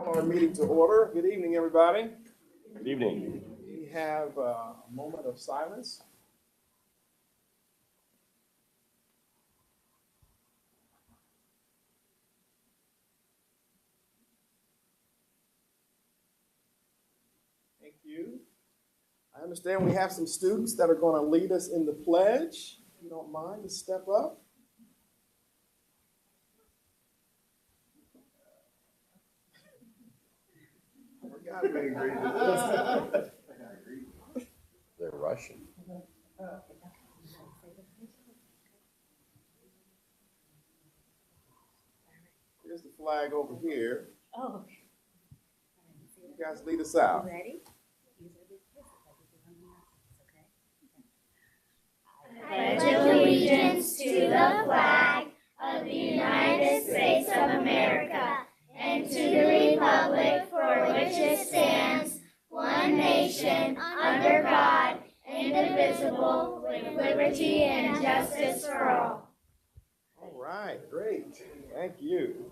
Call our meeting to order. Good evening, everybody. Good evening. We have a moment of silence. Thank you. I understand we have some students that are going to lead us in the pledge. If you don't mind to step up. They're Russian. Here's the flag over here. Oh. You guys lead us out. Ready? Pledge allegiance to the flag of the United States of America and to the republic for which it stands, one nation, under God, indivisible, with liberty and justice for all. All right, great. Thank you.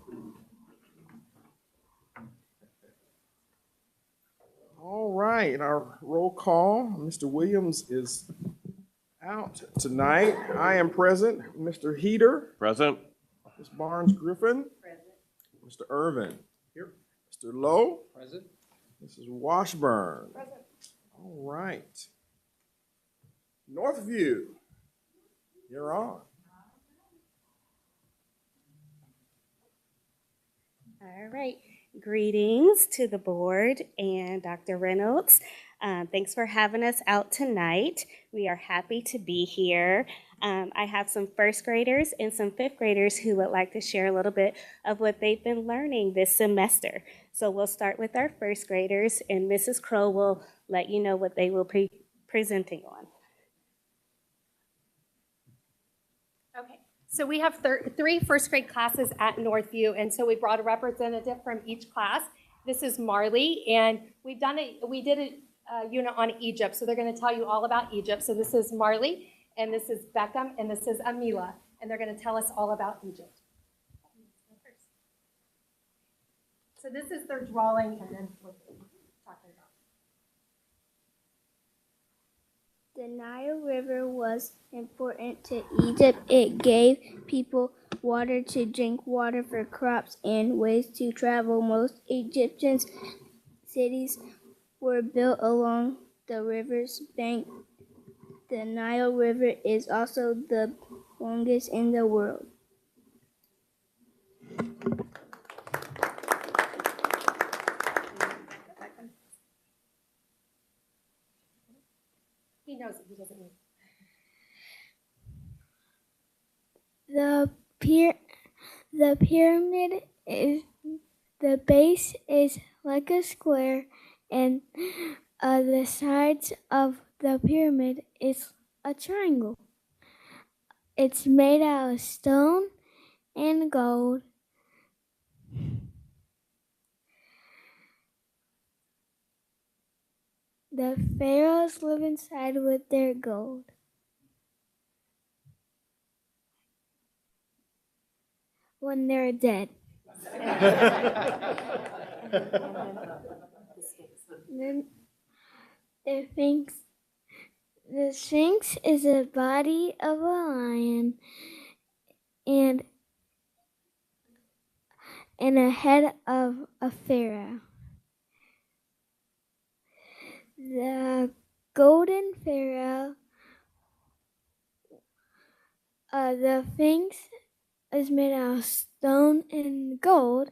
All right, in our roll call, Mr. Williams is out tonight. I am present. Mr. Heater. Present. Ms. Barnes-Griffin. Present. Mr. Irvin. Here. Mr. Lowe. Present. Mrs. Washburn. Present. All right. Northview, you're on. All right. Greetings to the board and Dr. Reynolds. Thanks for having us out tonight. We are happy to be here. I have some first graders and some fifth graders who would like to share a little bit of what they've been learning this semester. So we'll start with our first graders, and Mrs. Crow will let you know what they will be presenting on. Okay, so we have three first grade classes at Northview, and so we brought a representative from each class. This is Marley, and we did a unit on Egypt, so they're going to tell you all about Egypt. So this is Marley, and this is Beckham, and this is Amila, and they're going to tell us all about Egypt. So this is their drawing, and then what they're talking about. The Nile River was important to Egypt. It gave people water to drink, water for crops, and ways to travel. Most Egyptian cities were built along the river's bank. The Nile River is also the longest in the world. He knows it. He doesn't need The pyramid is the base is like a square, and the sides of the pyramid is a triangle. It's made out of stone and gold. The pharaohs live inside with their gold. When they're dead. Then the Sphinx is a body of a lion and a head of a pharaoh. The golden pharaoh, the Sphinx is made out of stone and gold.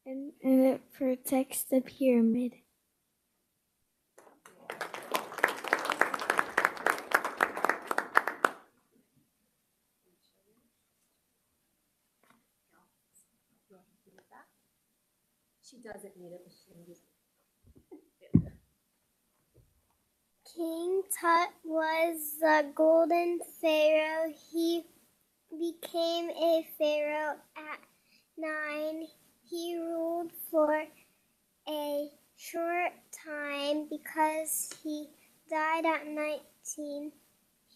And it protects the pyramid. She doesn't need it, but she's going to use it. King Tut was the golden pharaoh. He became a pharaoh at 9. He ruled for a short time because he died at 19.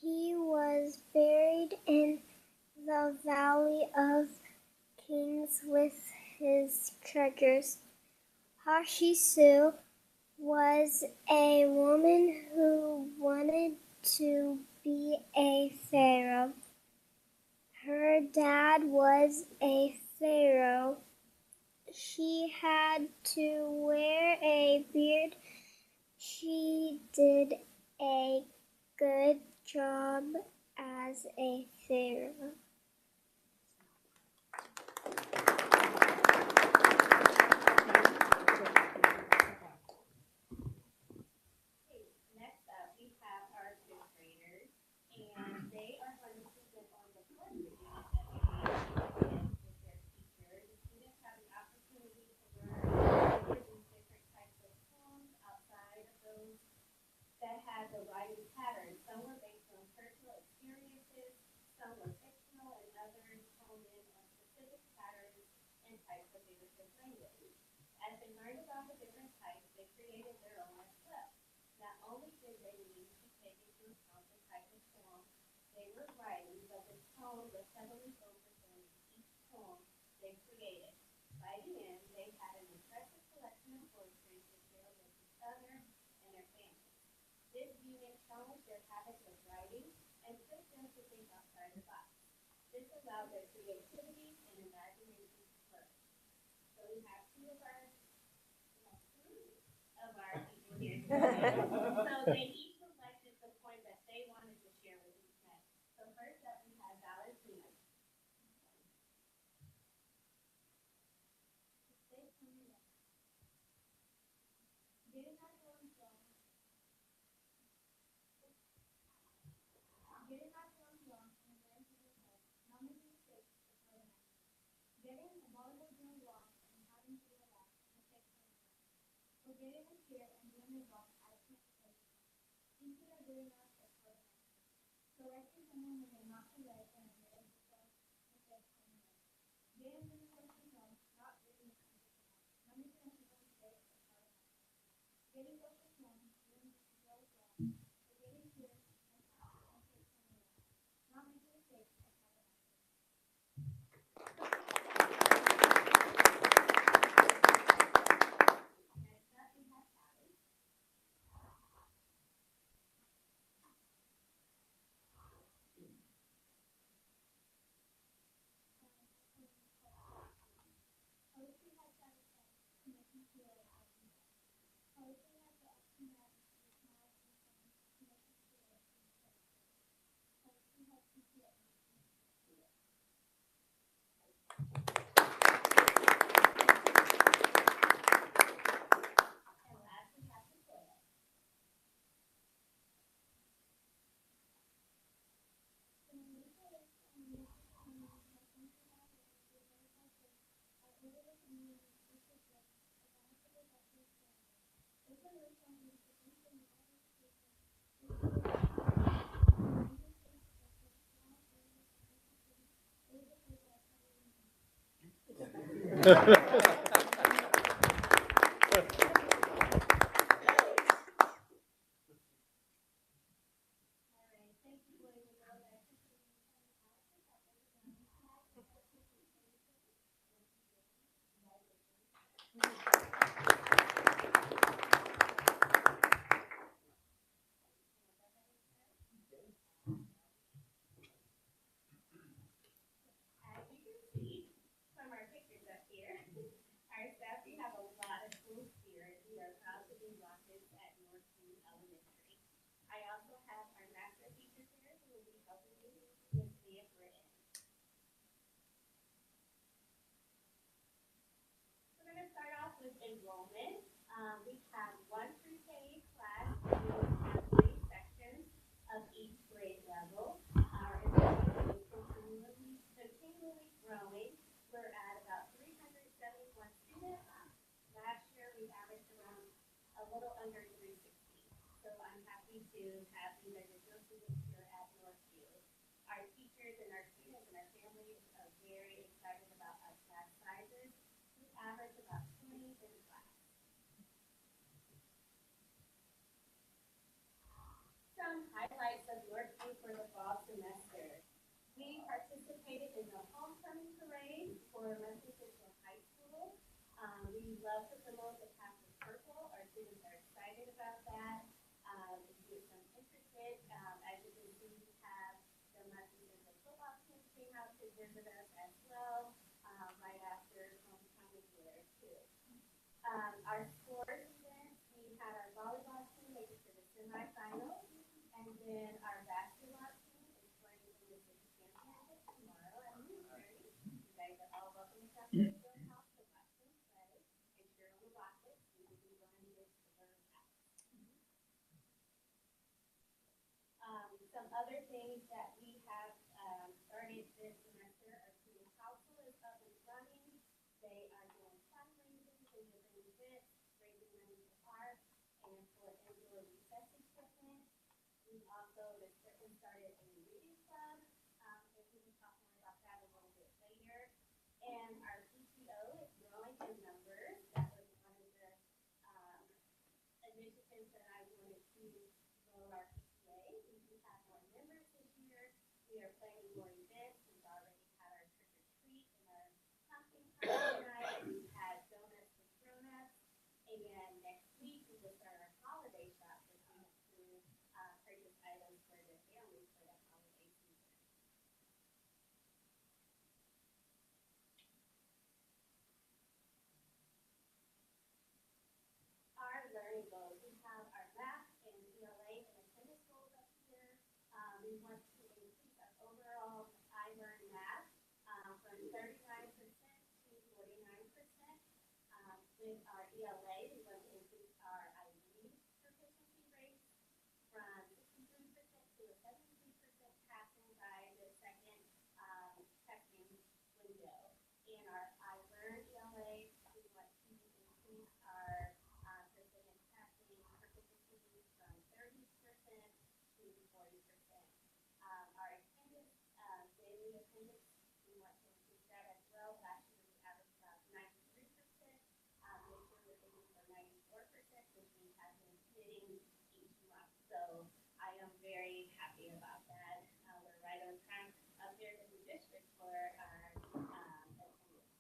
He was buried in the Valley of Kings with his treasures. Hashisu was a woman who wanted to be a pharaoh. Her dad was a pharaoh. She had to wear a beard. She did a good job as a pharaoh. Next up, we have our fifth graders, and they are going to present on the board meeting that they did with their teacher. The students have the opportunity to learn these different types of poems outside of those that had the writing patterns. Some were based on personal experiences, some were fictional, and others honed in on specific patterns and types of figurative language. As they learned about the different types, they created their own as well. Not only did they need to take into account the type of poem they were writing, but the tone was heavily focused on each poem they created. By the end, they had an impressive collection of poetry to share with each other and their families. This unit challenged their habits of writing and pushed them to think outside the box. This allowed their creativity and imagination to flourish. So we have two of our people here today. So they each selected the point that they wanted to share with each member. So first up, we have Valentina. From our pictures up here, our staff, we have a lot of school spirit. We are proud to be Rockets at Northview Elementary. I also have our master teacher here who will be helping me, Miss Mia Britton. We're going to start off with enrollment. We have one pre-K class. We have 3 sections of each grade level. Our enrollment is continually growing. We're at about 371 students. Last year, we averaged around a little under 360. So I'm happy to have these additional students here at Northview. Our teachers and our students and our families are very excited about our class sizes. We average about 20 in class. Some highlights of Northview for the fall semester. We participate participated in the homecoming parade for Memphis Central High School. We love to promote the path of purple. Our students are excited about that. If some interested, as you can see, we have the Memphis Central football team came out to visit us as well, right after homecoming there too. Our sports events, we had our volleyball team make it to the semifinals, and then our basketball team is playing in the city championship tomorrow at 2:30. You guys are all welcome to come to the field house to watch them play. And sure on the rockets, we will be running this to learn out. Some other things that we have started this semester, our student council is up and running. They are doing fundraising for different events, raising money for art and for indoor recess equipment. We've also started a reading club, and we can talk more about that a little bit later. And our PTO is growing in numbers. That was one of the initiatives that I wanted to grow our PTA. We do have more members this year. We are planning more events. We've already had our trick or treat and our pumpkin pie night. We've had donuts with grown-ups. And next week we will start our holiday shop for students to purchase items for their families for the holiday season. Our learning goals. We have our math and ELA and attendance goals up here. We want to increase our overall I learn math from 39% to 49%. With our ELA, we want to increase our IB proficiency rates from 63% to a 73% passing by the second testing window. In our I learn ELA, we want to increase our percentage passing proficiency from 30% to 40%. Our attendance, daily attendance, we want to increase that as well. Last year we averaged about 93%. This year we're aiming for 94%, which we have been hitting each month. So I am very happy about that. We're right on track up there in the district for our attendance.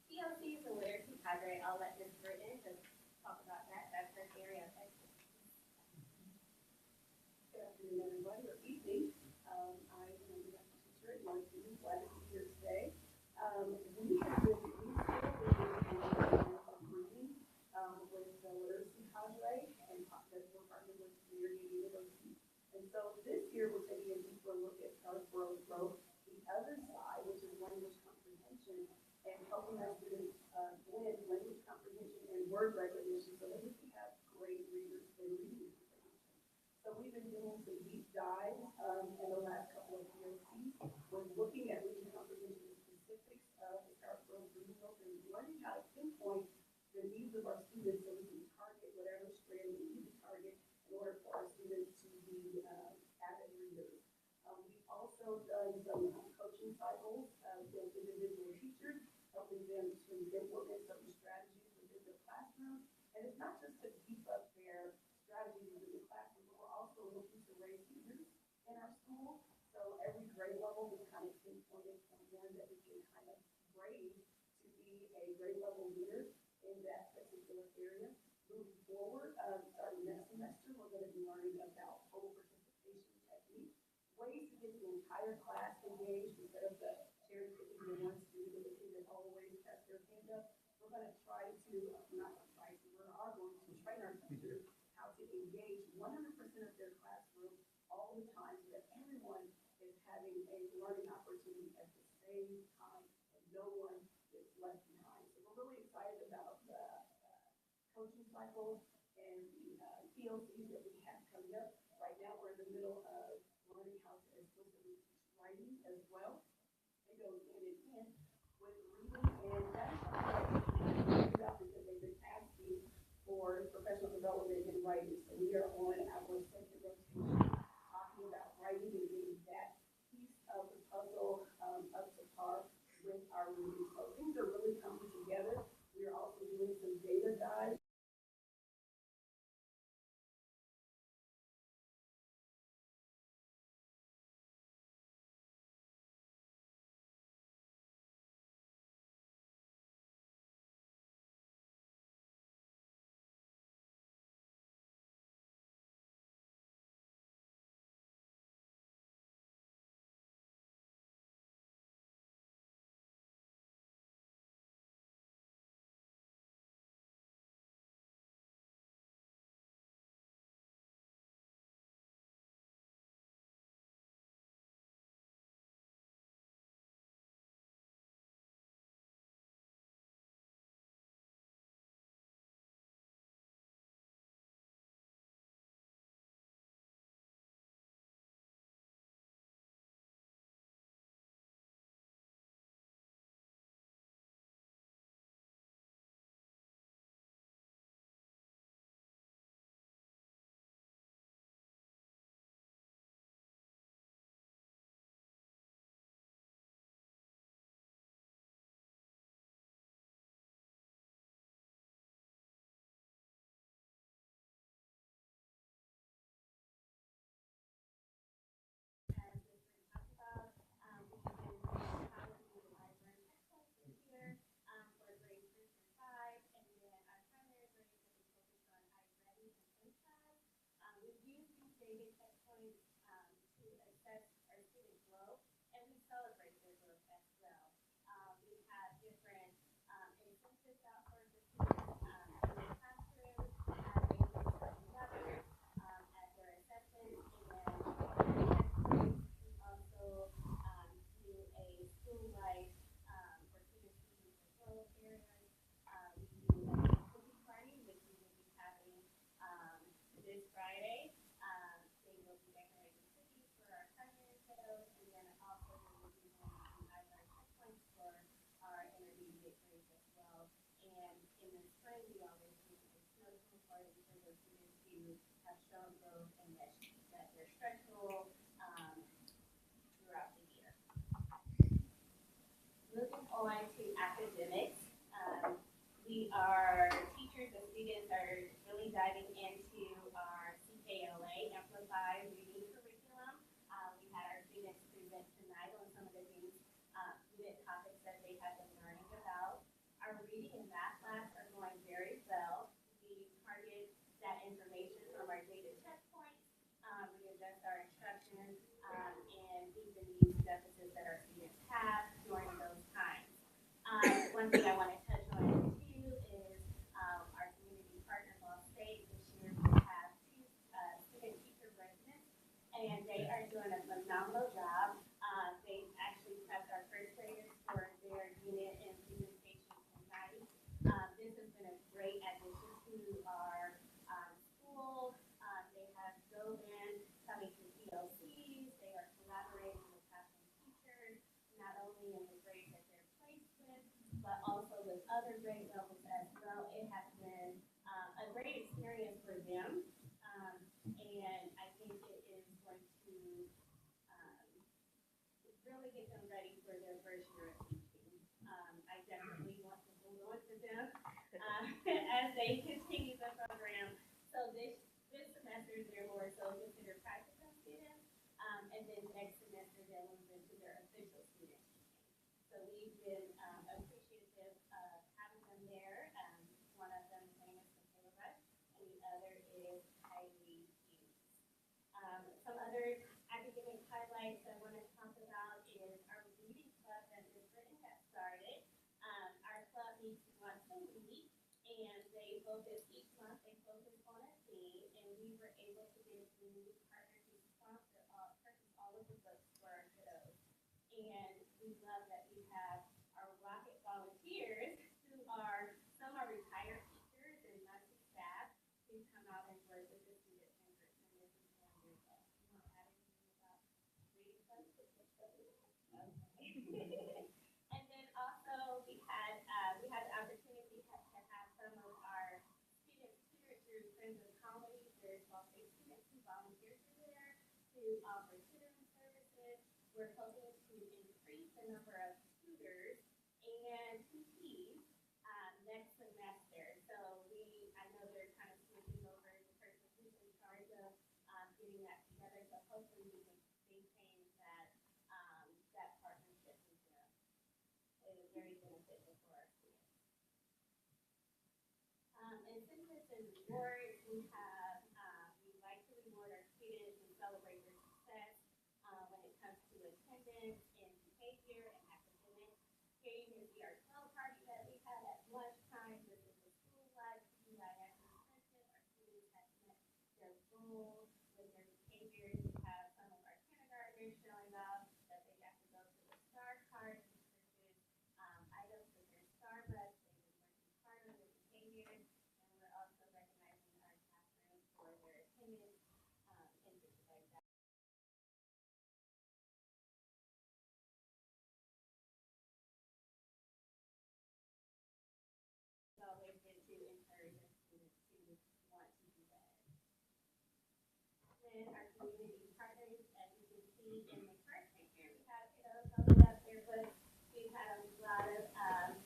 TLCs and literacy cadre, I'll let Ms. Britton just talk about that. That's her area of expertise. Good afternoon, everybody, or evening. I am a teacher at my student, glad to be here today. We have been reading with the literacy cadre and that we're partnering with Community University. And so this year we're taking a deeper look at growth, the other side, which is language comprehension, and helping our students blend language comprehension and word recognition so that we can have great readers and reading comprehension. So we've been doing some deep dives in the last couple of POCs when looking at reading comprehension specifics as our growth reading goals and learning how to pinpoint the needs of our students so we can target whatever strand we need to target in order for our students to be avid readers. We've also done some coaching cycles with individual teachers, helping them to implement certain strategies within their classroom. And it's not just to keep up their strategies within the classroom, but we're also looking to raise leaders in our school. So every grade level, we kind of pinpointed someone that we can kind of grade to be a grade level leader in that particular area. Moving forward, starting next semester, we're going to be learning about total participation techniques, ways to get the entire class engaged instead of the cherry picking the one student or the kid that always has their hand up. We're going to try to, not try to, we are going to train our teachers how to engage 100% of their classroom all the time so that everyone is having a learning opportunity at the same time and no one is left behind. So we're really excited about the coaching cycles and the POCs that we have coming up. Right now we're in the middle of learning how to explicitly teach writing as well. It goes hand in hand with reading, and that's something that because they've been asking for professional development in writing. So we are on our second rotation talking about writing and getting that piece of the puzzle up to par with our reading. So things are really coming together. We are also doing some data dives created check points to assess our student growth, and we celebrate their growth as well. We have different incentives out for the students in the classroom as they get certain levels at their assessments and checkpoints. We also do a school-wide for students who use the rural areas. We do a cookie party, which we will be having this Friday. They will be decorating cookies for our culinary kiddos, and then also we will be doing either checkpoints for our intermediate grades as well. And in the spring, we always do a snow cone party for those students who have shown growth and that they're structural throughout the year. Moving on to academics, we are teachers and students are really diving into our CKLA Amplify reading curriculum. We had our students present tonight on some of the things, student topics that they have been learning about. Our reading and math labs are going very well. We target that information from our data checkpoints. We adjust our instruction and deepen these deficits that our students have during those times. One thing I want to touch on too is our community partner Ball State. This year we have 2 student teacher residents, and they are doing a phenomenal job. They actually prepped our first graders for their unit and presentation tonight. This has been a great addition to our school. They have dove in, coming to PLCs. They are collaborating with classroom teachers, not only in the grades that they're placed with, but also with other grade levels as well. It has been a great experience for them, and I think it is going to really get them ready for their first year of teaching. I definitely want to hold on to them as they continue the program. So this semester they're more so considered practicum students, and then next semester they'll move into their official student teaching. So we've been appreciative of having them there. One of them is named Michaela Rush, and the other is Kylie Hughes. Some other academic highlights I want to talk about is our reading club that is written got started. Our club meets once a week, and they focus each month. They focus on a theme, and we were able to get a community partner to sponsor purchase all of the books for our kiddos. And we love that we have our Rocket volunteers who are some are retired teachers and nursing staff who come out and work with the students and this is wonderful. You want to add anything about reading club? Okay. And then also we had the opportunity to have some of our students tutored through Friends of Comedy. There's also students who volunteer through there to offer tutoring services. We're hoping to increase the number of tutors and TPs next semester. So I know they're kind of switching over the person who's in charge of getting that together. So hopefully we can maintain that partnership with them. It is very beneficial for our students. Incentives and rewards, we like to reward our students and celebrate their success when it comes to attendance and behavior and academics. Here you can see our 12 party that we had at lunchtime. This is the school-wide incentive. Our students have met their goals with their behaviors. We have some of our kindergartners showing up that they got to go to the star card and purchase items with their star bucks. They've been working hard on their behaviors, and we're also recognizing our classrooms for their attendance and things like that. It's always been to encourage our students to want to do better. Then our community partners, as you can see in the first picture, we have kiddos loaded up their books. We've had a lot of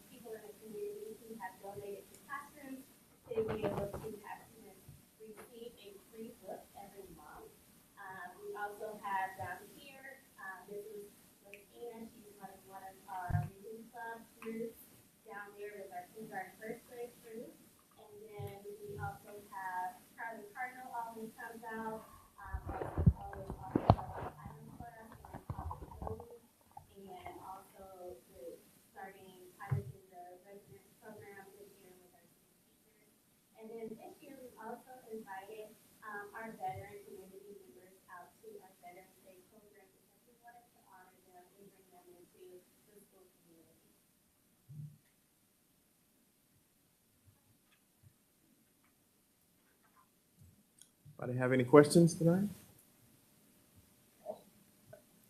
people in the community who have donated to classrooms to be able to have students receive a free book every month. We also have down here, this is Lucina. She's one of our reading club groups down there with our kindergarten first grade group. And then we also have Charlie Cardinal always comes out. Anybody have any questions tonight?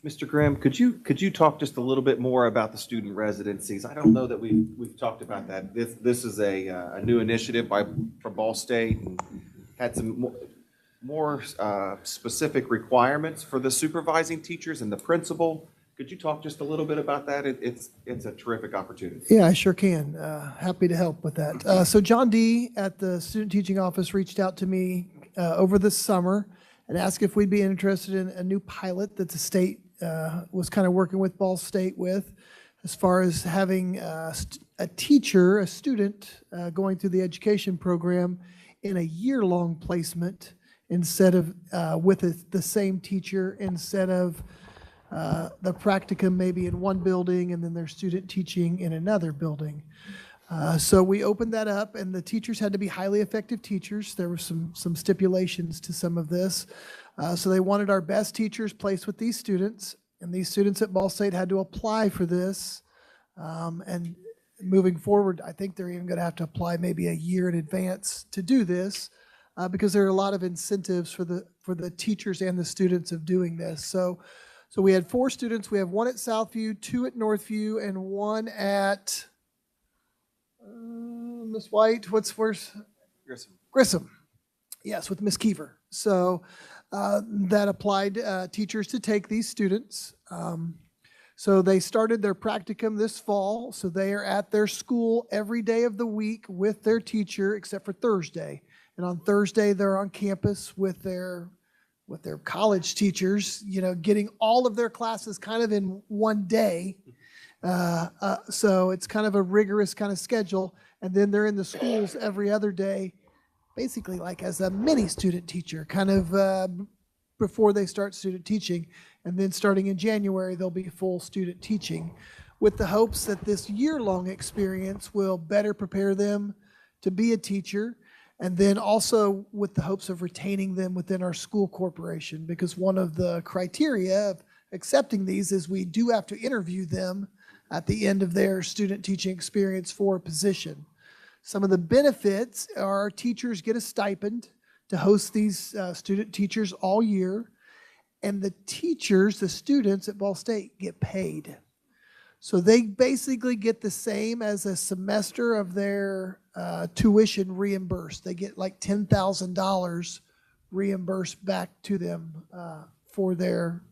Mr. Grimm, could you talk just a little bit more about the student residencies? I don't know that we've talked about that. This is a new initiative from Ball State and had some more specific requirements for the supervising teachers and the principal. Could you talk just a little bit about that? It's a terrific opportunity. Yeah, I sure can. Happy to help with that. So John D. at the Student Teaching Office reached out to me over the summer and asked if we'd be interested in a new pilot that the state was kind of working with Ball State with, as far as having a student going through the education program in a year-long placement instead of with the same teacher, instead of the practicum maybe in one building and then their student teaching in another building. So we opened that up, and the teachers had to be highly effective teachers. There were some stipulations to some of this. So they wanted our best teachers placed with these students, and these students at Ball State had to apply for this. And moving forward, I think they're even going to have to apply maybe a year in advance to do this, because there are a lot of incentives for the teachers and the students of doing this. So we had 4 students. We have 1 at Southview, 2 at Northview, and 1 at Miss White. Where's Grissom? Yes, with Miss Keever. So that applied teachers to take these students. So they started their practicum this fall. So they are at their school every day of the week with their teacher, except for Thursday. And on Thursday, they're on campus with their college teachers, getting all of their classes kind of in one day. So it's kind of a rigorous kind of schedule. And then they're in the schools every other day, basically like as a mini student teacher, kind of before they start student teaching. And then starting in January, they'll be full student teaching, with the hopes that this year-long experience will better prepare them to be a teacher. And then also with the hopes of retaining them within our school corporation, because one of the criteria of accepting these is we do have to interview them at the end of their student teaching experience for a position. Some of the benefits are teachers get a stipend to host these student teachers all year, and the teachers, the students at Ball State, get paid. So they basically get the same as a semester of their tuition reimbursed. They get like $10,000 reimbursed back to them for their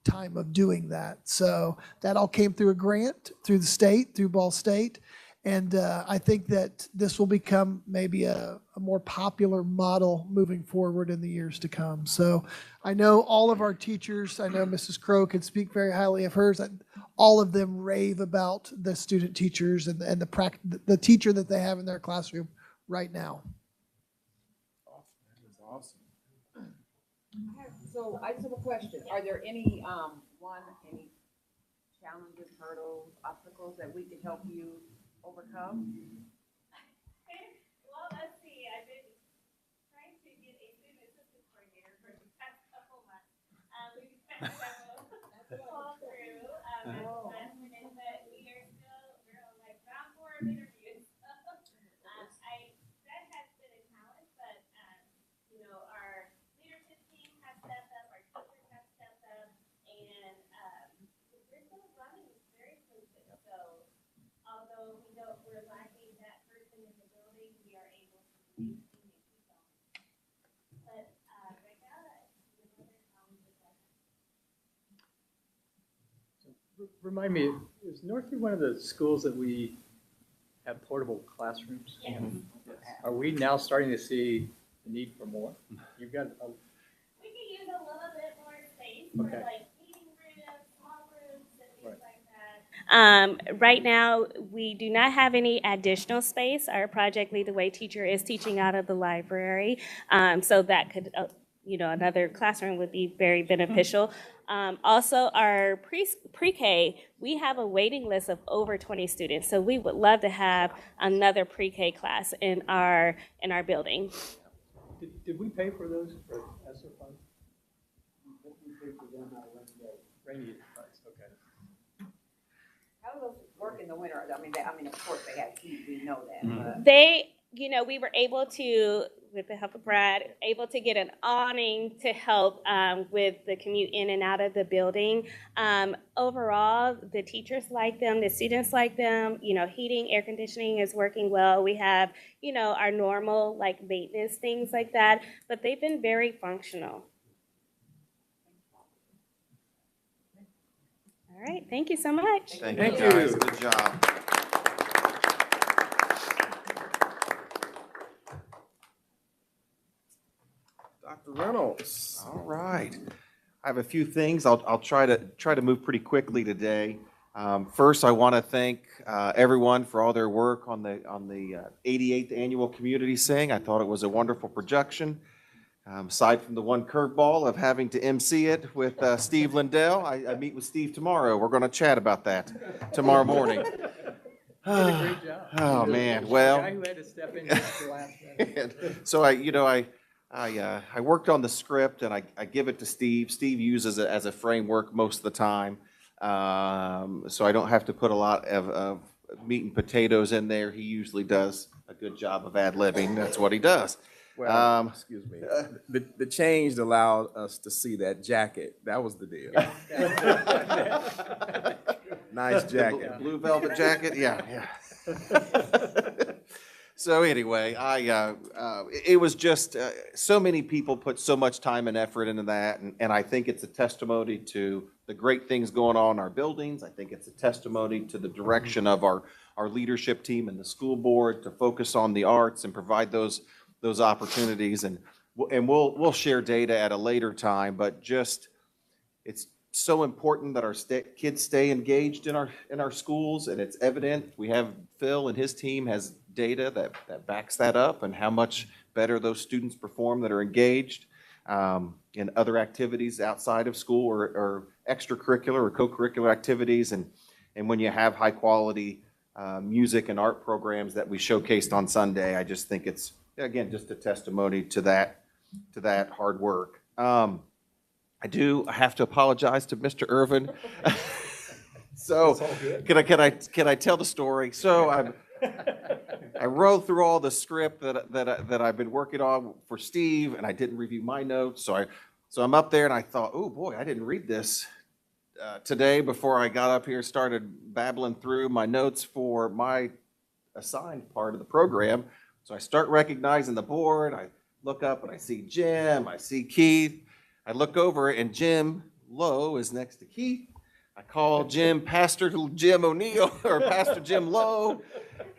time of doing that. So that all came through a grant through the state, through Ball State. And I think that this will become maybe a more popular model moving forward in the years to come. So I know all of our teachers, I know Mrs. Crow can speak very highly of hers. All of them rave about the student teachers and the teacher that they have in their classroom right now. That is awesome. So I just have a question. Are there any challenges, hurdles, obstacles that we can help you overcome? Well, let's see. I've been trying to get a student assistance coordinator for the past couple months. We've had several fall through at the last minute, but we're on like round 4 of interviews. That has been a challenge, but our leadership team has stepped up, our teachers have stepped up, and we're still running very smoothly. So although we're lacking that person in the building, we are able to maintain and keep going. But right now, another challenge is that. Remind me, is Northview one of the schools that we have portable classrooms? Yes. Are we now starting to see the need for more? You've got We can use a little bit more space for Okay. like meeting rooms, small groups, and things like that. Right now, we do not have any additional space. Our project Lead the Way teacher is teaching out of the library, so that could, another classroom would be very beneficial. Also, our pre-K, we have a waiting list of over 20 students, so we would love to have another pre-K class in our building. did we pay for those for ESSER funds? We paid for them out of rainy day funds, okay. How do those work in the winter? I mean, of course they have heat, we know that, but. We were able to with the help of Brad, able to get an awning to help with the commute in and out of the building. Overall, the teachers like them, the students like them. Heating, air conditioning is working well. We have, our normal like maintenance things like that, but they've been very functional. All right, thank you so much. Thank Thank you, guys. you. Good job. Dr. Reynolds. All right. I have a few things. I'll try to move pretty quickly today. First, I want to thank everyone for all their work on the 88th annual Community Sing. I thought it was a wonderful production. Aside from the one curveball of having to MC it with Steve Lindell, I meet with Steve tomorrow. We're going to chat about that tomorrow morning. Did a great job. Oh man, The well. guy who had to step in just the last minute. So I worked on the script and I give it to Steve. Steve uses it as a framework most of the time, so I don't have to put a lot of meat and potatoes in there. He usually does a good job of ad-libbing. That's what he does. Well, excuse me. The change allowed us to see that jacket. That was the deal. Nice jacket. Blue velvet jacket. Yeah. So anyway, it was just so many people put so much time and effort into that, and I think it's a testimony to the great things going on in our buildings. I think it's a testimony to the direction of our leadership team and the school board to focus on the arts and provide those opportunities, and we'll share data at a later time. But just it's so important that our kids stay engaged in our schools, and it's evident. We have Phil and his team has data that backs that up, and how much better those students perform that are engaged in other activities outside of school or extracurricular or co-curricular activities, and when you have high quality music and art programs that we showcased on Sunday. I just think it's, again, just a testimony to that hard work. I have to apologize to Mr. Irvin. So can I tell the story? So I wrote through all the script that I've been working on for Steve, and I didn't review my notes. So I'm up there and I thought, oh boy, I didn't read this today before I got up here and started babbling through my notes for my assigned part of the program. So I start recognizing the board. I look up and I see Jim, I see Keith. I look over and Jim Lowe is next to Keith. I call Jim Pastor Jim O'Neill or Pastor Jim Lowe.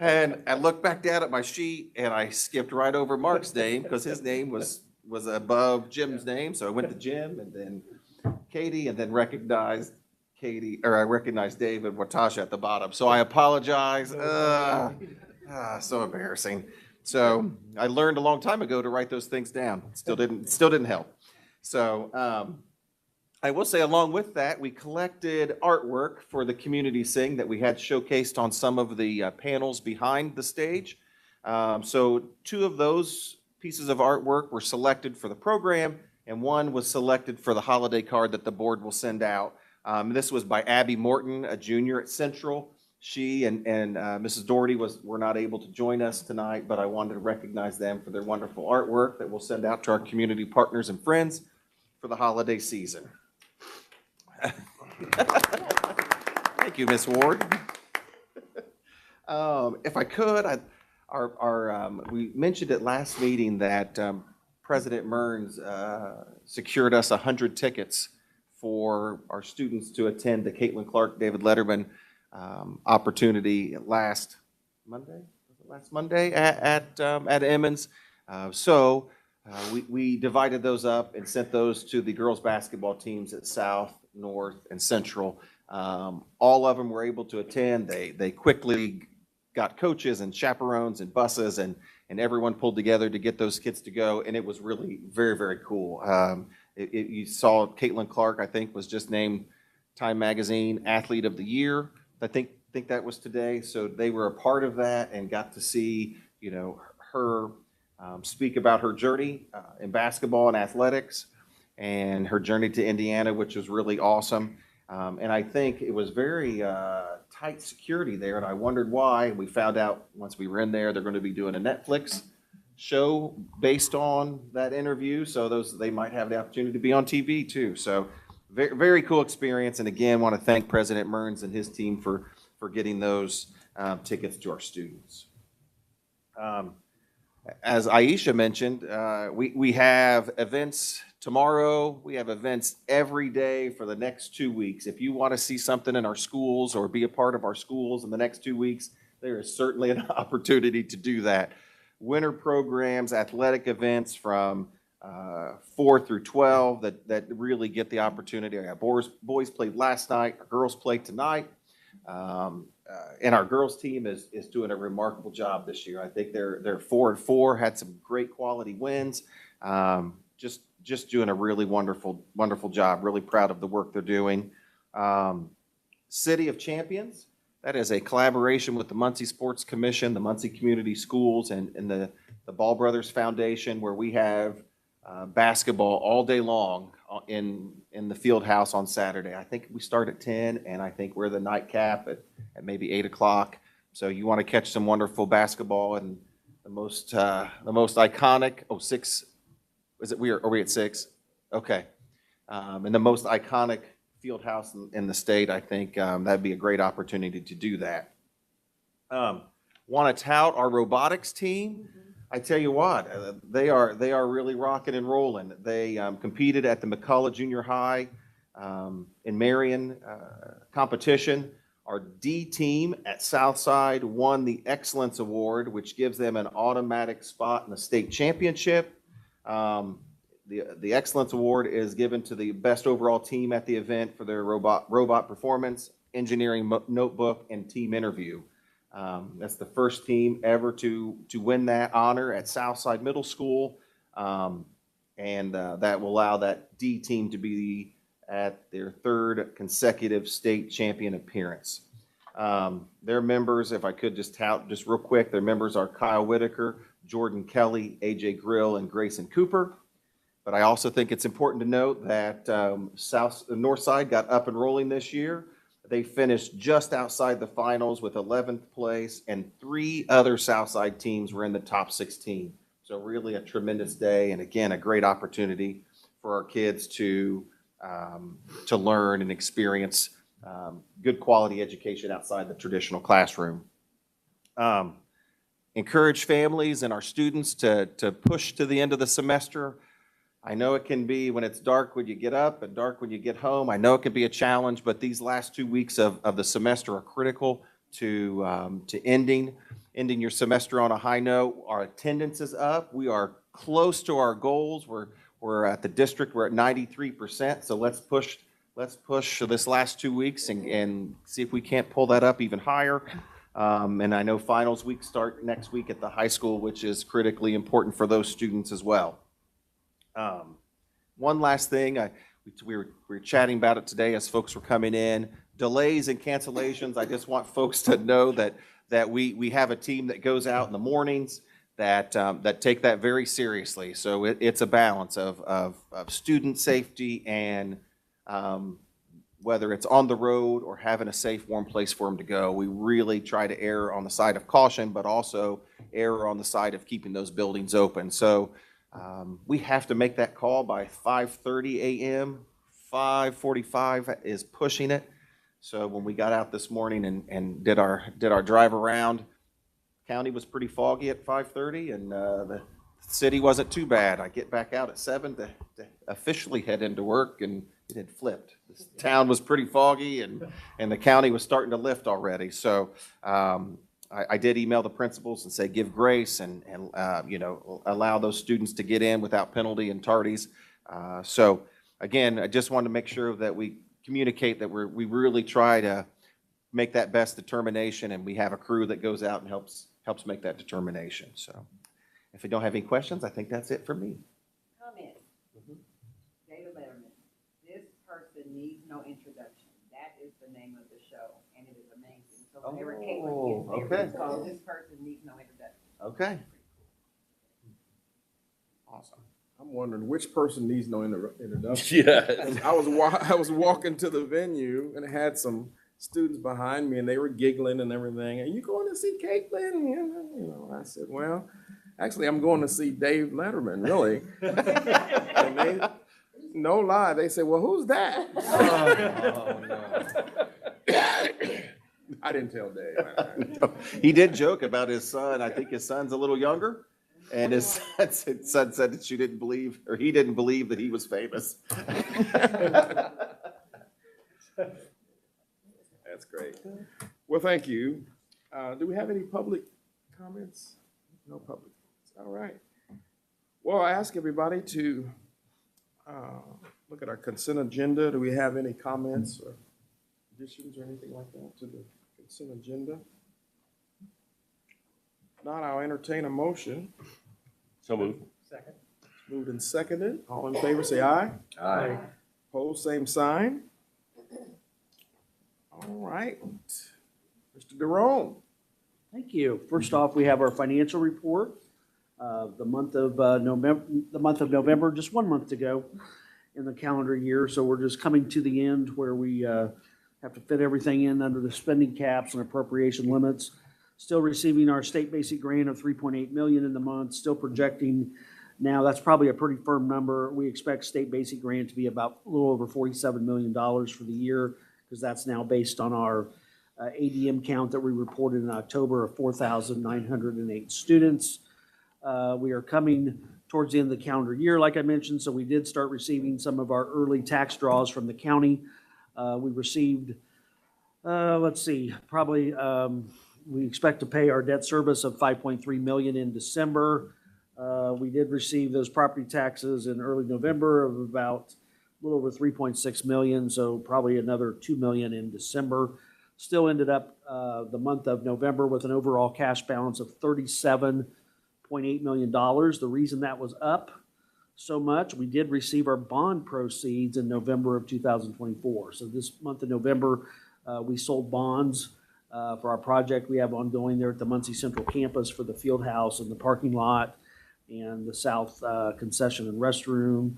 And I look back down at my sheet and I skipped right over Mark's name because his name was above Jim's name. So I went to Jim and then Katie, and then recognized Katie, or I recognized Dave and Watasha at the bottom. So I apologize. So embarrassing. So I learned a long time ago to write those things down. Still didn't help. So I will say, along with that, we collected artwork for the Community Sing that we had showcased on some of the panels behind the stage. So 2 of those pieces of artwork were selected for the program, and 1 was selected for the holiday card that the board will send out. This was by Abby Morton, a junior at Central. She and Mrs. Doherty were not able to join us tonight, but I wanted to recognize them for their wonderful artwork that we'll send out to our community partners and friends for the holiday season. Thank you, Ms. Ward. If I could, we mentioned at last meeting that President Mearns secured us 100 tickets for our students to attend the Caitlin Clark, David Letterman opportunity last Monday at Emmons. So we divided those up and sent those to the girls basketball teams at South, North, and Central. All of them were able to attend. They quickly got coaches and chaperones and buses, and everyone pulled together to get those kids to go, and it was really very, very cool. You saw Caitlin Clark, I think, was just named Time Magazine Athlete of the Year. I think that was today. So they were a part of that and got to see, her speak about her journey in basketball and athletics and her journey to Indiana, which was really awesome. And I think it was very tight security there, and I wondered why. We found out once we were in there, they're going to be doing a Netflix show based on that interview. So they might have the opportunity to be on TV too. So very, very cool experience. And again, want to thank President Mearns and his team for getting those tickets to our students. As Aisha mentioned, we have events tomorrow. We have events every day for the next 2 weeks. If you want to see something in our schools or be a part of our schools in the next 2 weeks, there is certainly an opportunity to do that. Winter programs, athletic events from 4 through 12 that really get the opportunity. Our boys played last night, our girls played tonight. And our girls team is doing a remarkable job this year. I think they're 4-4, had some great quality wins. Just doing a really wonderful job. Really proud of the work they're doing. City of Champions, that is a collaboration with the Muncie Sports Commission, the Muncie Community Schools, and the Ball Brothers Foundation, where we have basketball all day long in the field house on Saturday. I think we start at 10, and I think we're the nightcap at maybe 8 o'clock. So you want to catch some wonderful basketball and the most iconic. 6. Are we at 6? Okay. And the most iconic field house in the state. I think that'd be a great opportunity to do that. Want to tout our robotics team. I tell you what, they are really rocking and rolling. They competed at the McCullough Junior High in Marion competition. Our D team at Southside won the Excellence Award, which gives them an automatic spot in the state championship. The Excellence Award is given to the best overall team at the event for their robot performance, engineering notebook, and team interview. That's the first team ever to win that honor at Southside Middle School, and that will allow that D team to be at their 3rd consecutive state champion appearance. Their members, if I could just tout just real quick, their members are Kyle Whitaker, Jordan Kelly, AJ Grill, and Grayson Cooper. But I also think it's important to note that Northside got up and rolling this year. They finished just outside the finals with 11th place, and 3 other Southside teams were in the top 16. So really a tremendous day, and again, a great opportunity for our kids to learn and experience good quality education outside the traditional classroom. Encourage families and our students to push to the end of the semester. I know it can be when it's dark when you get up and dark when you get home. I know it can be a challenge, but these last 2 weeks of the semester are critical to ending your semester on a high note. Our attendance is up. We are close to our goals. We're at the district. We're at 93%. So let's push this last 2 weeks and see if we can't pull that up even higher. And I know finals week start next week at the high school, which is critically important for those students as well. One last thing, we were chatting about it today as folks were coming in. Delays and cancellations. I just want folks to know that we have a team that goes out in the mornings that take that very seriously. So it's a balance of student safety and whether it's on the road or having a safe, warm place for them to go. We really try to err on the side of caution, but also err on the side of keeping those buildings open. So we have to make that call by 5:30 a.m. 5:45 is pushing it. So when we got out this morning and did our drive around, county was pretty foggy at 5:30, and the city wasn't too bad. I get back out at 7 to officially head into work, and it had flipped. This town was pretty foggy, and the county was starting to lift already. So I did email the principals and say give grace and allow those students to get in without penalty and tardies. So again, I just wanted to make sure that we communicate that we really try to make that best determination, and we have a crew that goes out and helps make that determination. So if you don't have any questions, I think that's it for me. Comment. David Letterman, this person needs no introduction. That is the name of the show, and it is amazing. So whenever Caitlin gets there, it's called This Person Needs No Introduction. Okay. Awesome. I'm wondering which person needs no introduction. Yes. I was walking to the venue and I had some students behind me and they were giggling and everything. Are you going to see Caitlin? I said, well, Actually, I'm going to see Dave Letterman, really. And they, no lie, they said, well, who's that? Oh, no. I didn't tell Dave. He did joke about his son. I think his son's a little younger. And his son said that you didn't believe, or he didn't believe that he was famous. That's great. Well, thank you. Do we have any public comments? No public. All right. Well, I ask everybody to look at our consent agenda. Do we have any comments or additions or anything like that to the consent agenda? If not, I'll entertain a motion. So moved. Second. Moved and seconded. All in favor, say aye. Aye. Opposed, same sign. All right. Mr. Derone. Thank you. First off, we have our financial report. The month of November, just 1 month to go in the calendar year. So we're just coming to the end where we have to fit everything in under the spending caps and appropriation limits. Still receiving our state basic grant of $3.8 million in the month. Still projecting now. That's probably a pretty firm number. We expect state basic grant to be about a little over $47 million for the year, because that's now based on our ADM count that we reported in October of 4,908 students. We are coming towards the end of the calendar year, like I mentioned, so we did start receiving some of our early tax draws from the county. We received, we expect to pay our debt service of $5.3 million in December. We did receive those property taxes in early November of about a little over $3.6 million, so probably another $2 million in December. Still ended up the month of November with an overall cash balance of $37.8 million. The reason that was up so much, we did receive our bond proceeds in November of 2024. So this month of November, we sold bonds for our project we have ongoing there at the Muncie Central Campus for the field house and the parking lot and the south concession and restroom,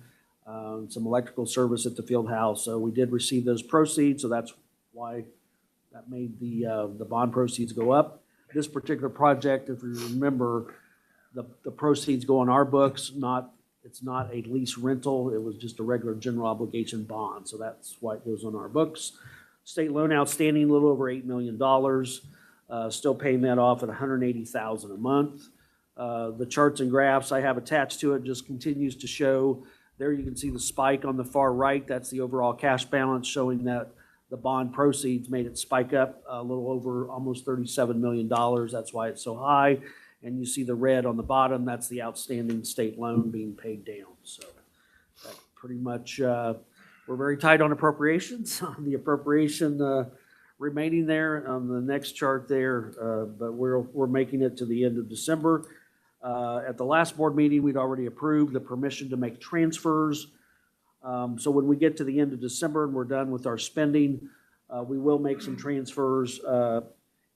some electrical service at the field house. So we did receive those proceeds, so that's why that made the bond proceeds go up. This particular project, if you remember, the proceeds go on our books, it's not a lease rental. It was just a regular general obligation bond, so that's why it goes on our books. State loan outstanding, a little over $8 million. Still paying that off at $180,000 a month. The charts and graphs I have attached to it just continues to show. There you can see the spike on the far right. That's the overall cash balance, showing that the bond proceeds made it spike up a little over almost $37 million. That's why it's so high. And you see the red on the bottom. That's the outstanding state loan being paid down. So that pretty much, we're very tight on appropriations. The appropriation remaining there on the next chart there, but we're making it to the end of December. At the last board meeting, we'd already approved the permission to make transfers. So when we get to the end of December and we're done with our spending, we will make some transfers.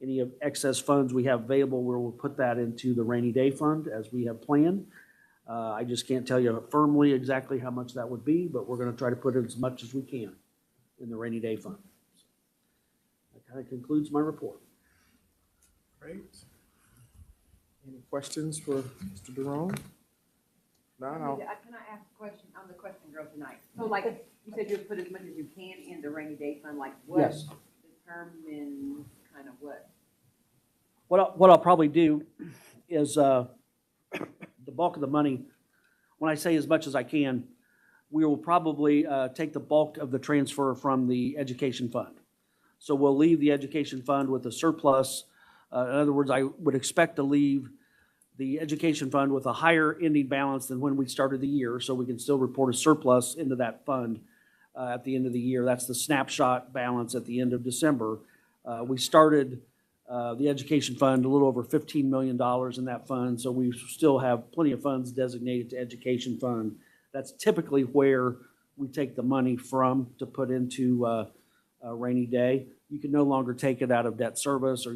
Any of excess funds we have available, we'll put that into the rainy day fund as we have planned. I just can't tell you firmly exactly how much that would be, but we're going to try to put in as much as we can in the rainy day fund. That kind of concludes my report. Great. Any questions for Mr. Derone? No. Can I ask a question? I'm the question girl tonight. So like, you said you'll put as much as you can in the rainy day fund, like what Yes. determines kind of what? What I'll probably do is the bulk of the money, when I say as much as I can, we will probably take the bulk of the transfer from the education fund. So we'll leave the education fund with a surplus. In other words, I would expect to leave the education fund with a higher ending balance than when we started the year, so we can still report a surplus into that fund at the end of the year. That's the snapshot balance at the end of December. We started the education fund a little over $15 million in that fund, so we still have plenty of funds designated to education fund. That's typically where we take the money from to put into a rainy day. You can no longer take it out of debt service, or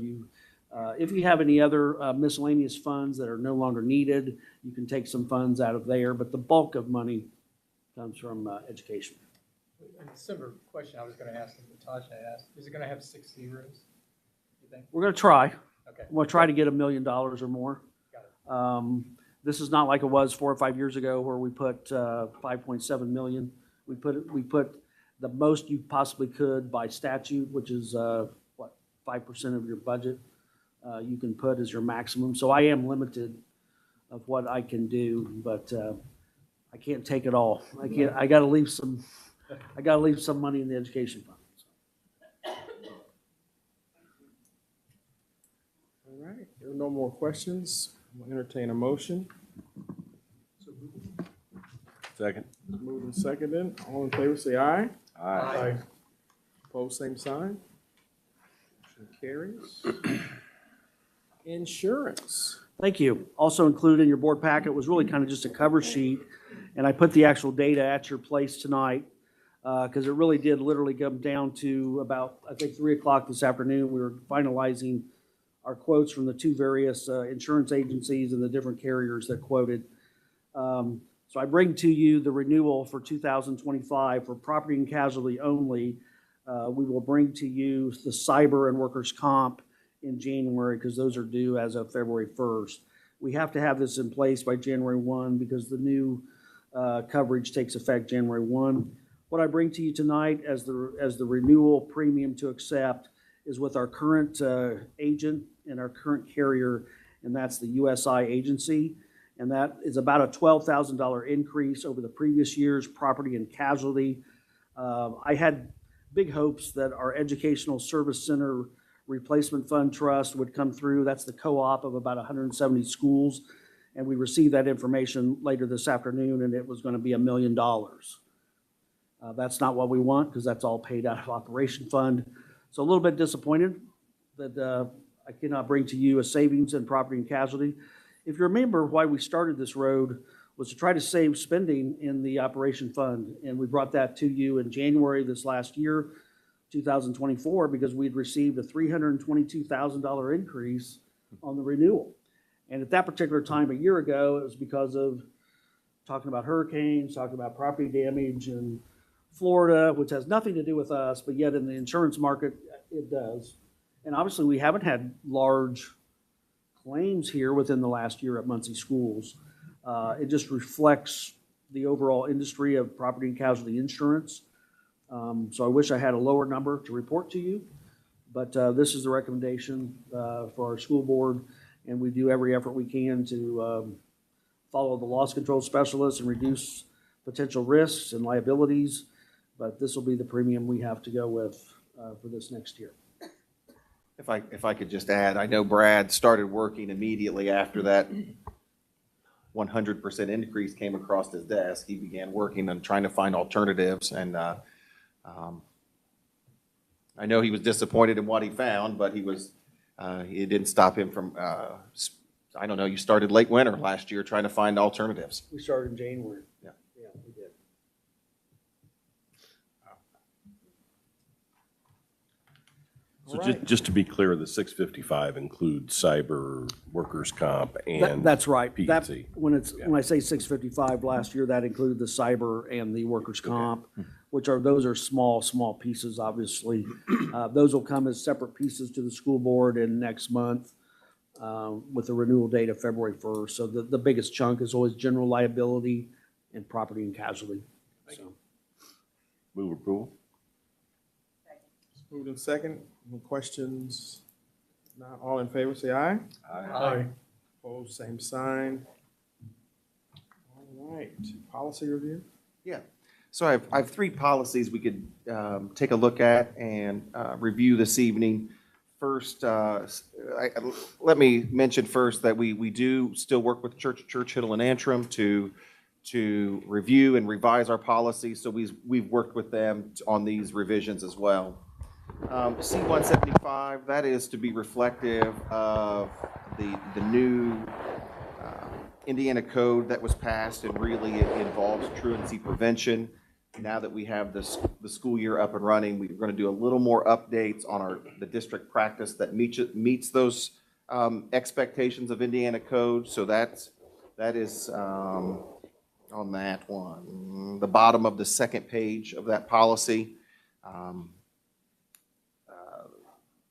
if you have any other miscellaneous funds that are no longer needed, you can take some funds out of there, but the bulk of money comes from education. A similar question I was going to ask and Natasha asked, is it going to have 6 zeros, you think? We're going to try. Okay. We'll try to get $1 million or more. Got it. This is not like it was 4 or 5 years ago where we put 5.7 million. We put the most you possibly could by statute, which is 5% of your budget you can put as your maximum. So I am limited of what I can do, but I can't take it all. I got to leave some money in the education fund. All right, there are no more questions. We'll entertain a motion. Second. Moved and seconded. All in favor, say aye. Aye. Opposed, same sign. Motion carries. Insurance. Thank you. Also included in your board packet was really kind of just a cover sheet, and I put the actual data at your place tonight because it really did literally come down to about, I think, 3 o'clock this afternoon. We were finalizing our quotes from the two various insurance agencies and the different carriers that quoted. So I bring to you the renewal for 2025 for property and casualty only. We will bring to you the cyber and workers' comp in January because those are due as of February 1st. We have to have this in place by January 1 because the new coverage takes effect January 1. What I bring to you tonight as the renewal premium to accept is with our current agent and our current carrier, and that's the USI agency. And that is about a $12,000 increase over the previous year's property and casualty. I had big hopes that our Educational Service Center Replacement Fund Trust would come through. That's the co-op of about 170 schools. And we received that information later this afternoon, and it was going to be $1 million. That's not what we want because that's all paid out of Operation Fund. So a little bit disappointed that I cannot bring to you a savings in property and casualty. If you remember why we started this road was to try to save spending in the Operation Fund. And we brought that to you in January this last year, 2024, because we'd received a $322,000 increase on the renewal. And at that particular time a year ago, it was because of talking about hurricanes, talking about property damage in Florida, which has nothing to do with us, but yet in the insurance market, it does. And obviously, we haven't had large claims here within the last year at Muncie Schools. It just reflects the overall industry of property and casualty insurance. So I wish I had a lower number to report to you, but this is the recommendation for our school board, and we do every effort we can to follow the loss control specialists and reduce potential risks and liabilities, but this will be the premium we have to go with for this next year. If I could just add, I know Brad started working immediately after that 100% increase came across his desk. He began working on trying to find alternatives, and I know he was disappointed in what he found, but it didn't stop him from, I don't know, you started late winter last year trying to find alternatives. We started in January. Yeah. Yeah, we did. So All right. just to be clear, the 655 includes cyber, workers' comp, and That's right. That, P&C. when I say 655 last year, that included the cyber and the workers' comp, those are small pieces, obviously. Those will come as separate pieces to the school board in next month with the renewal date of February 1st. So the biggest chunk is always general liability and property and casualty. So. Move approval? Moved in second. Any questions? Not all in favor, say aye. Aye. Opposed, same sign. All right, policy review. Yeah. So I have 3 policies we could take a look at and review this evening. First, let me mention first that we do still work with Churchill and Antrim to review and revise our policies. So we've worked with them on these revisions as well. C-175, that is to be reflective of the new Indiana code that was passed, and really it involves truancy prevention. Now that we have the school year up and running, we're going to do a little more updates on the district practice that meets those expectations of Indiana code. So that is on that one, the bottom of the second page of that policy.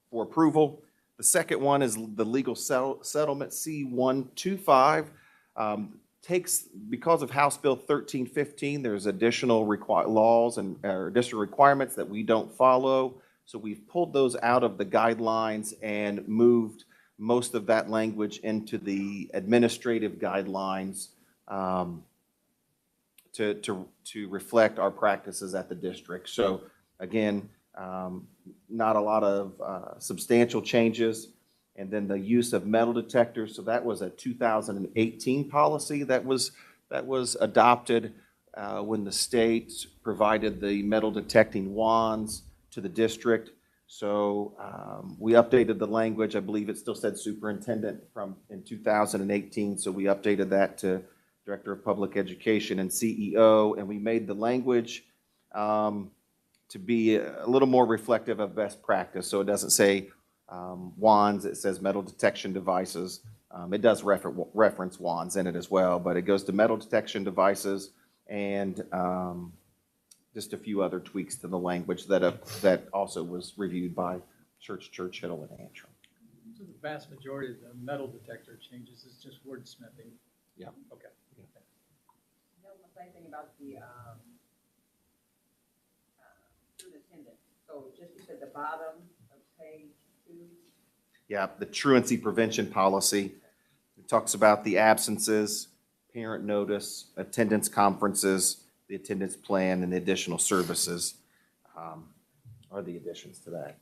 For approval. The second one is the legal settlement, C-125. Because of House Bill 1315, there's additional laws and additional requirements that we don't follow. So we've pulled those out of the guidelines and moved most of that language into the administrative guidelines to reflect our practices at the district. So again, not a lot of substantial changes. And then the use of metal detectors. So that was a 2018 policy that was adopted when the state provided the metal detecting wands to the district. So we updated the language. I believe it still said superintendent in 2018. So we updated that to Director of Public Education and CEO, and we made the language to be a little more reflective of best practice. So it doesn't say wands, it says metal detection devices. It does reference wands in it as well, but it goes to metal detection devices and just a few other tweaks to the language that also was reviewed by Churchill and Antrim. So the vast majority of the metal detector changes is just wordsmithing. Yeah. Okay. No, the same thing about the student attendance. So just you said the bottom of page 2. Yeah, the truancy prevention policy. It talks about the absences, parent notice, attendance conferences, the attendance plan, and the additional services are the additions to that.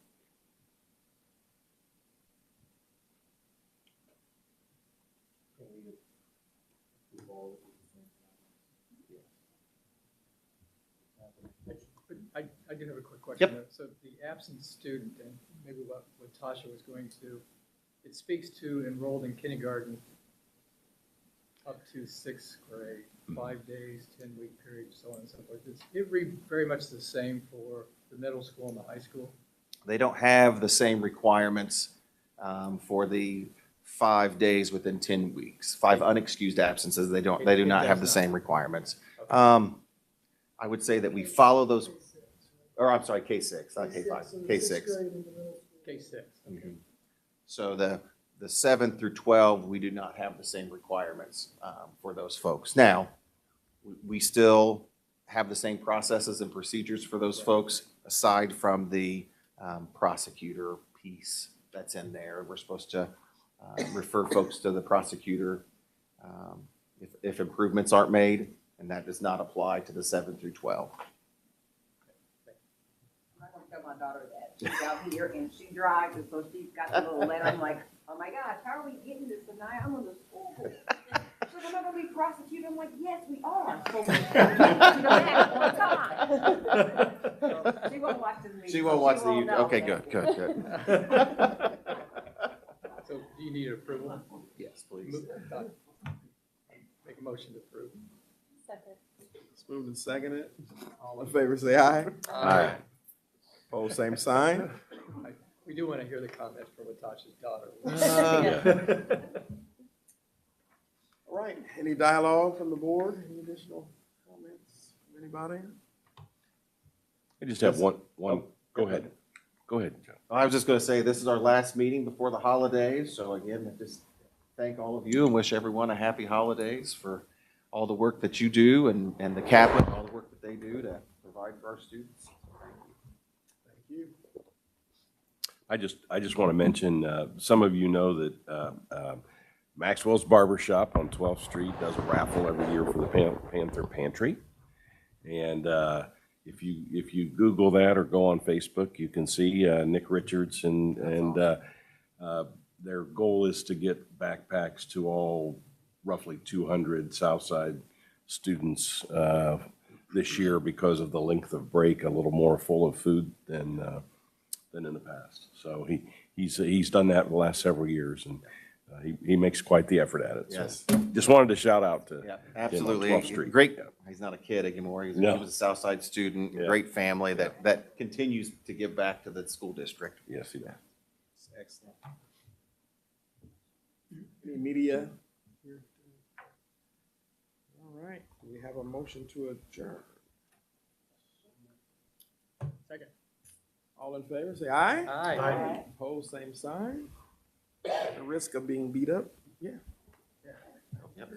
But I do have a quick question. Yep. Though. So the absent student, and maybe what Tasha was going to, it speaks to enrolled in kindergarten up to 6th grade, 5 days, 10-week period, so on and so forth. Is it very much the same for the middle school and the high school? They don't have the same requirements for the 5 days within 10 weeks. 5 unexcused absences, they do not have the same requirements. Okay. I would say that we follow those, or I'm sorry, K6, not K5, K6. K6. Okay. So the 7 through 12, we do not have the same requirements for those folks. Now, we still have the same processes and procedures for those folks, aside from the prosecutor piece that's in there. We're supposed to refer folks to the prosecutor if improvements aren't made, and that does not apply to the 7 through 12. I'm not gonna tell my daughter that. She's out here and she drives, and so she's got the little letter. I'm like, oh my gosh, how are we getting this tonight? I'm on the school board. She's like, I'm not gonna be prosecuted. I'm like, yes, we are. So we to the back on time. So she won't watch this meeting. She won't watch the, know okay, that. good. So do you need approval? Yes, please. Make a motion to approve. Second. It's moved and seconded. All in favor, say aye. Aye. Opposed, same sign. We do want to hear the comments from Latasha's daughter. All right, any dialogue from the board? Any additional comments from anybody? I just have one, go ahead. Go ahead, Joe. I was just going to say, this is our last meeting before the holidays. So again, I just thank all of you and wish everyone a happy holidays for all the work that you do and the Kaplan, all the work that they do to provide for our students. Thank you. I just want to mention, some of you know that Maxwell's Barbershop on 12th Street does a raffle every year for the Panther Pantry. And if you Google that or go on Facebook, you can see Nick Richards and their goal is to get backpacks to all roughly 200 Southside students this year because of the length of break, a little more full of food than in the past. So he's done that the last several years, and he makes quite the effort at it. Yes. So just wanted to shout out to Yeah, him on absolutely. 12th Street. Great. He's not a kid anymore. He No. was a Southside student, Yeah. great family that continues to give back to the school district. Yes, he does. Excellent. Any media? All right, we have a motion to adjourn. Second. All in favor, say aye. Aye. Opposed, same sign. The risk of being beat up? Yeah. Yep.